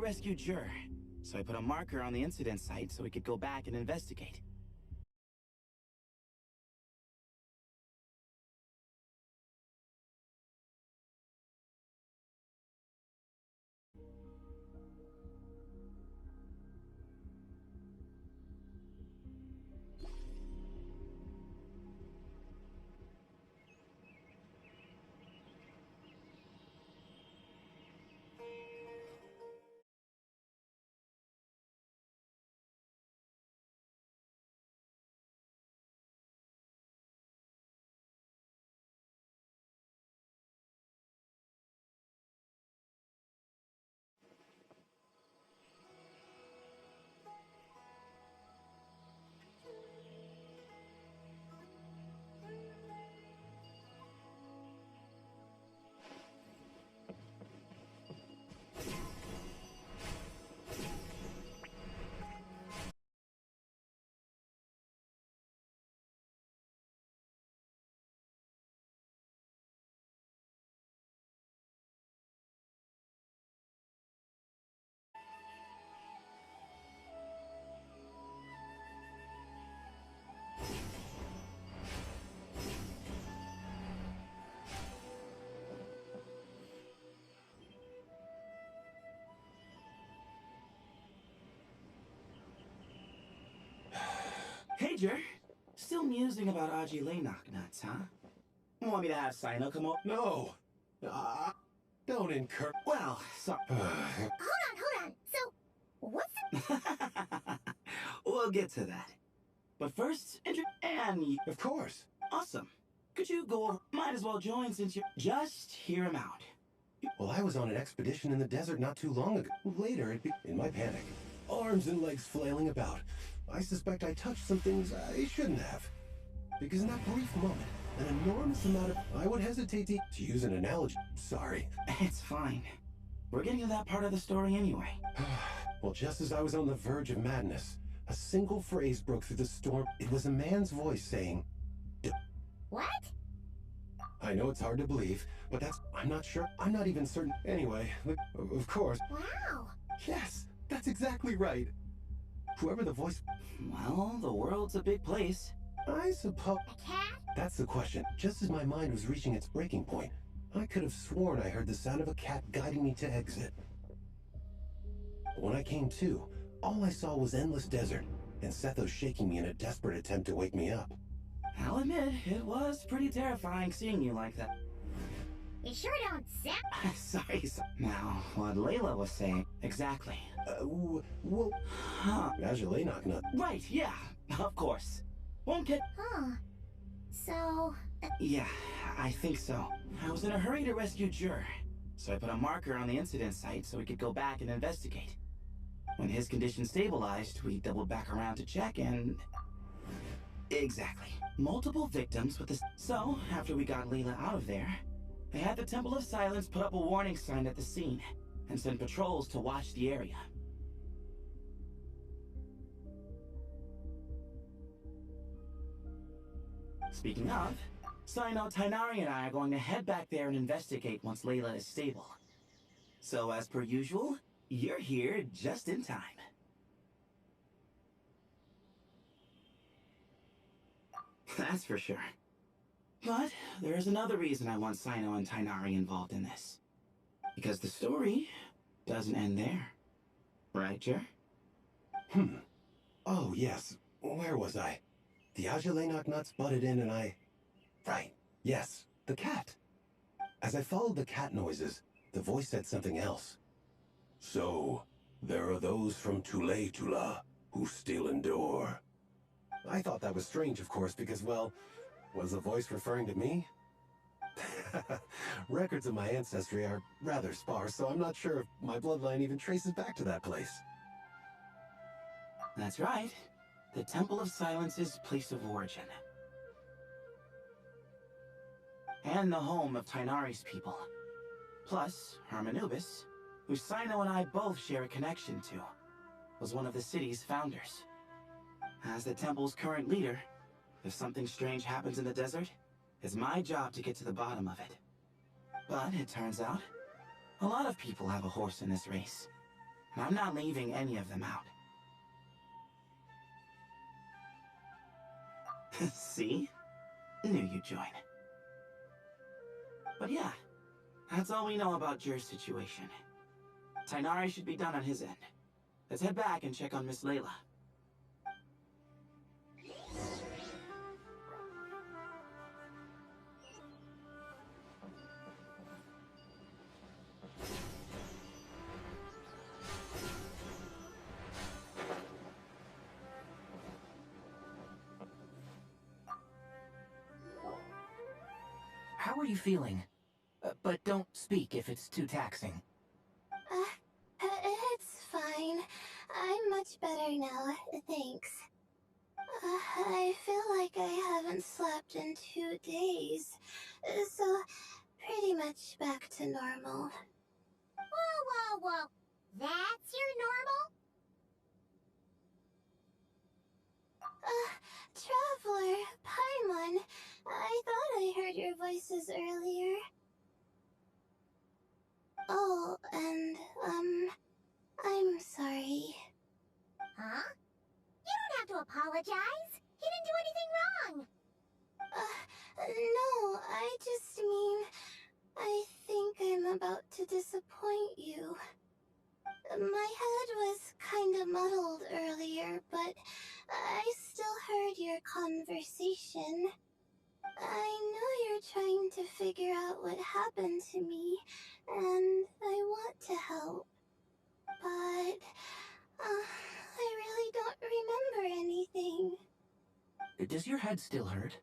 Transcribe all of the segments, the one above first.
rescued Jur, so I put a marker on the incident site so we could go back and investigate. Hey, Jur. Still musing about Aji Nuts, huh? Want me to have Sino come over? No! Don't incur. Well, sorry. Hold on. So, what's the... We'll get to that. But first, and... Of course. Awesome. Could you go over? Might as well join since you're... Just hear him out. Well, I was on an expedition in the desert not too long ago. Later, in my panic, arms and legs flailing about, I suspect I touched some things I shouldn't have. Because in that brief moment, an enormous amount of... I would hesitate to use an analogy. Sorry. It's fine. We're getting to that part of the story anyway. Well, just as I was on the verge of madness, a single phrase broke through the storm. It was a man's voice saying... What? I know it's hard to believe, but that's... I'm not sure. I'm not even certain. Anyway, of course. Wow. Yes, that's exactly right. Whoever the voice... Well, the world's a big place. I suppose... A cat? That's the question. Just as my mind was reaching its breaking point, I could have sworn I heard the sound of a cat guiding me to exit. But when I came to, all I saw was endless desert, and Sethos shaking me in a desperate attempt to wake me up. I'll admit, it was pretty terrifying seeing you like that. You sure don't sound... Sorry. Now, what Layla was saying... Exactly. Well... Huh. Nut. Right, yeah. Of course. Won't get... Huh. So... Yeah, I think so. I was in a hurry to rescue Jur, so I put a marker on the incident site so we could go back and investigate. When his condition stabilized, we doubled back around to check and... Exactly. Multiple victims with the... So, after we got Layla out of there, I had the Temple of Silence put up a warning sign at the scene and send patrols to watch the area. Speaking of, Sino, Tainari, and I are going to head back there and investigate once Layla is stable. So as per usual, you're here just in time. That's for sure. But there's another reason I want Sino and Tainari involved in this. Because the story doesn't end there. Right, Jer? Oh, yes. Where was I? The Ajalenoc nuts butted in and I... Right. Yes. The cat. As I followed the cat noises, the voice said something else. So, there are those from Tula who still endure. I thought that was strange, of course, because, well, was the voice referring to me? Records of my ancestry are rather sparse, so I'm not sure if my bloodline even traces back to that place. That's right. The Temple of Silence's place of origin. And the home of Tainari's people. Plus, Hermanubis, who Sino and I both share a connection to, was one of the city's founders. As the temple's current leader, if something strange happens in the desert, it's my job to get to the bottom of it. But it turns out, a lot of people have a horse in this race. I'm not leaving any of them out. See? Knew you'd join. But yeah, that's all we know about Jer's situation. Tainari should be done on his end. Let's head back and check on Miss Layla. How are you feeling? But don't speak if it's too taxing. It's fine. I'm much better now, thanks. I feel like I haven't slept in 2 days, so pretty much back to normal. Whoa. That's your normal? Traveler, Paimon, I thought I heard your voices earlier. Oh, and, I'm sorry. Huh? You don't have to apologize. He didn't do anything wrong. No, I just mean, I think I'm about to disappoint you. My head was kinda muddled earlier, but I still heard your conversation. I know you're trying to figure out what happened to me, and I want to help. But, I really don't remember anything. Does your head still hurt?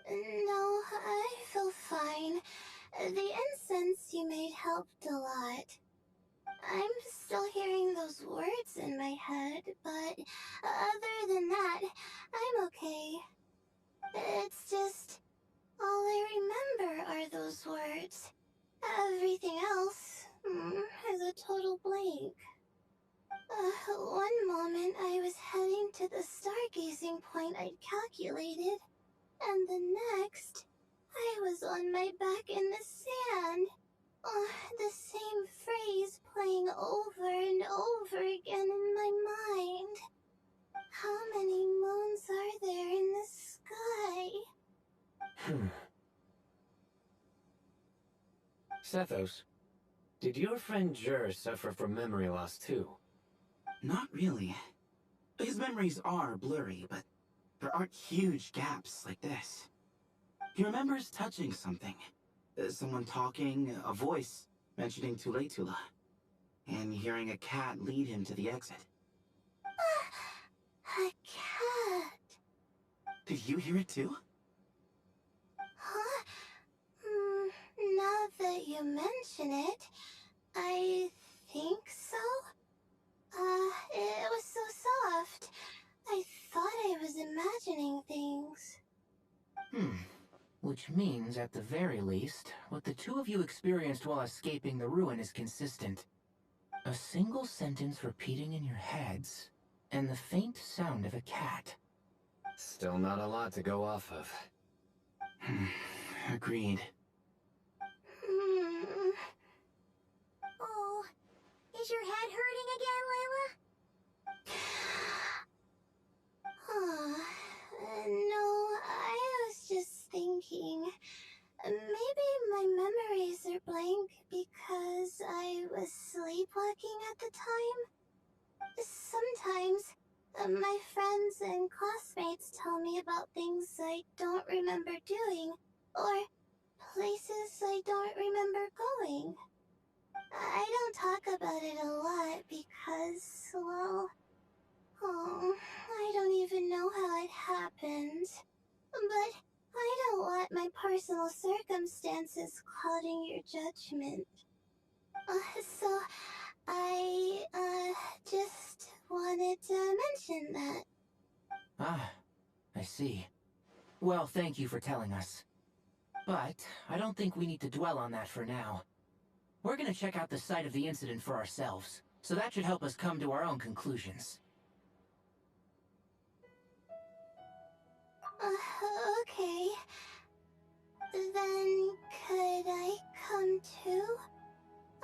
No, I feel fine. The incense you made helped a lot. I'm still hearing those words in my head, but other than that, I'm okay. It's just, all I remember are those words. Everything else is a total blank. One moment I was heading to the stargazing point I'd calculated, and the next, I was on my back in the sand. The same phrase playing over and over again in my mind. How many moons are there in the sky? Sethos, did your friend Jer suffer from memory loss too? Not really. His memories are blurry, but there aren't huge gaps like this. He remembers touching something. Someone talking, a voice mentioning Tuletula, and hearing a cat lead him to the exit. A cat. Did you hear it too? Huh? Now that you mention it, I think so. It was so soft. I thought I was imagining things. Which means, at the very least, what the two of you experienced while escaping the ruin is consistent. A single sentence repeating in your heads, and the faint sound of a cat. Still not a lot to go off of. Agreed. Oh, is your head hurting again, Layla? No, I was just thinking. Maybe my memories are blank because I was sleepwalking at the time. Sometimes, my friends and classmates tell me about things I don't remember doing, or places I don't remember going. I don't talk about it a lot because, well, I don't even know how it happened. But I don't want my personal circumstances clouding your judgment. So, I, just wanted to mention that. Ah, I see. Well, thank you for telling us. But I don't think we need to dwell on that for now. We're gonna check out the site of the incident for ourselves, so that should help us come to our own conclusions. Okay. Then, could I come too?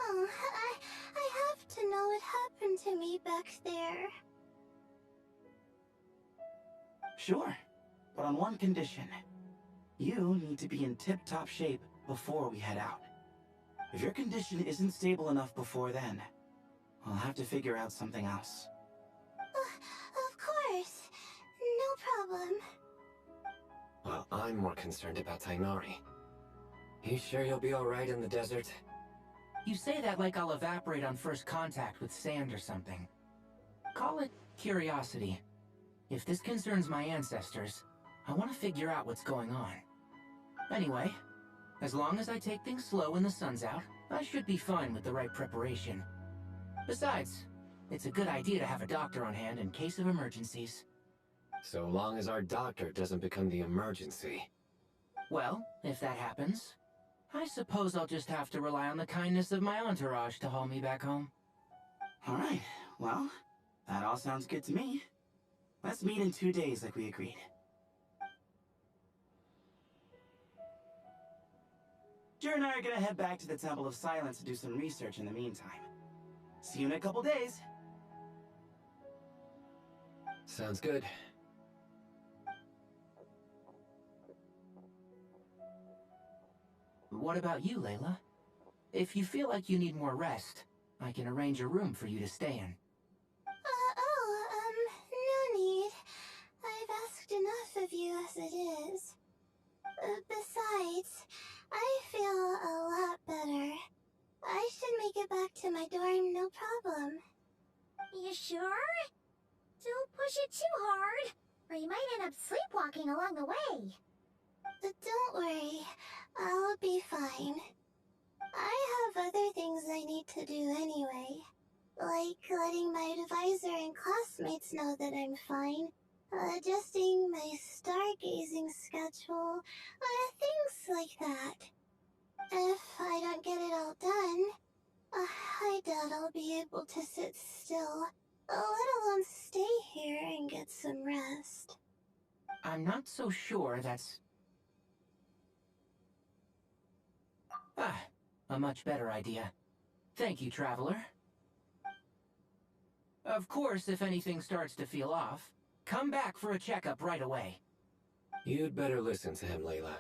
Oh, I have to know what happened to me back there. Sure, but on one condition. You need to be in tip-top shape before we head out. If your condition isn't stable enough before then, I'll have to figure out something else. Of course. No problem. Well, I'm more concerned about Tainari. You sure you'll be alright in the desert? You say that like I'll evaporate on first contact with sand or something. Call it curiosity. If this concerns my ancestors, I want to figure out what's going on. Anyway, as long as I take things slow when the sun's out, I should be fine with the right preparation. Besides, it's a good idea to have a doctor on hand in case of emergencies. So long as our doctor doesn't become the emergency. Well, if that happens, I suppose I'll just have to rely on the kindness of my entourage to haul me back home. Alright, well, that all sounds good to me. Let's meet in 2 days like we agreed. Jer and I are gonna head back to the Temple of Silence to do some research in the meantime. See you in a couple days. Sounds good. What about you, Layla? If you feel like you need more rest, I can arrange a room for you to stay in. No need. I've asked enough of you as it is. Besides, I feel a lot better. I should make it back to my dorm, no problem. You sure? Don't push it too hard, or you might end up sleepwalking along the way. Don't worry, I'll be fine. I have other things I need to do anyway. Like letting my advisor and classmates know that I'm fine. Adjusting my stargazing schedule. Things like that. If I don't get it all done, I doubt I'll be able to sit still, let alone stay here and get some rest. I'm not so sure that's... a much better idea. Thank you, Traveler. Of course, if anything starts to feel off, come back for a checkup right away. You'd better listen to him, Layla,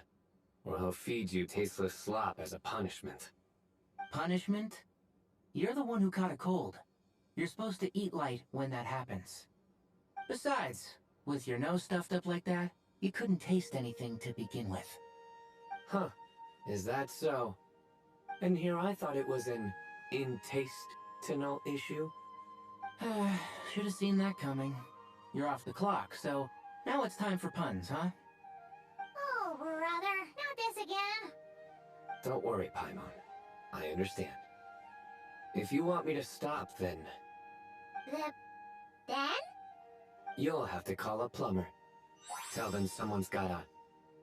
or he'll feed you tasteless slop as a punishment. Punishment? You're the one who caught a cold. You're supposed to eat light when that happens. Besides, with your nose stuffed up like that, you couldn't taste anything to begin with. Huh, is that so? And here I thought it was an intestinal issue. Should have seen that coming. You're off the clock, so now it's time for puns, huh? Oh, brother, not this again. Don't worry, Paimon. I understand. If you want me to stop, then Then? you'll have to call a plumber. Tell them someone's gotta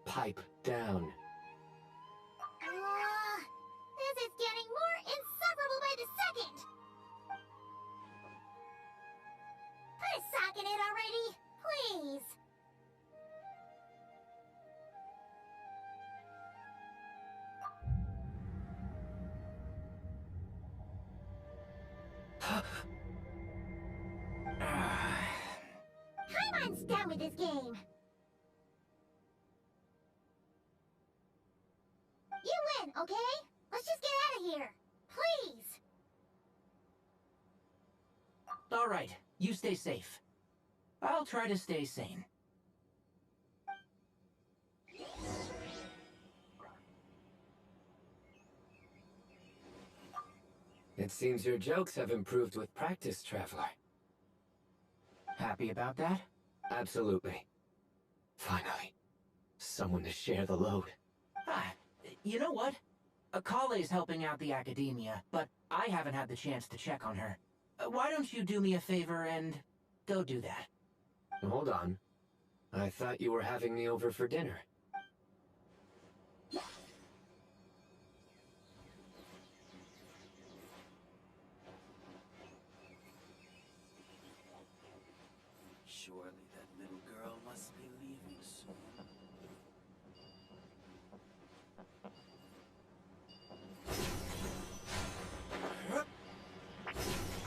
pipe down. This is getting more insufferable by the second. Put a sock in it already, please. Paimon's done with this game. You win, okay? Let's just get out of here. Please. All right, you stay safe. I'll try to stay sane. It seems your jokes have improved with practice, Traveler. Happy about that? Absolutely. Finally, someone to share the load. You know what? Akale's helping out the academia, but I haven't had the chance to check on her. Why don't you do me a favor and go do that? Hold on. I thought you were having me over for dinner.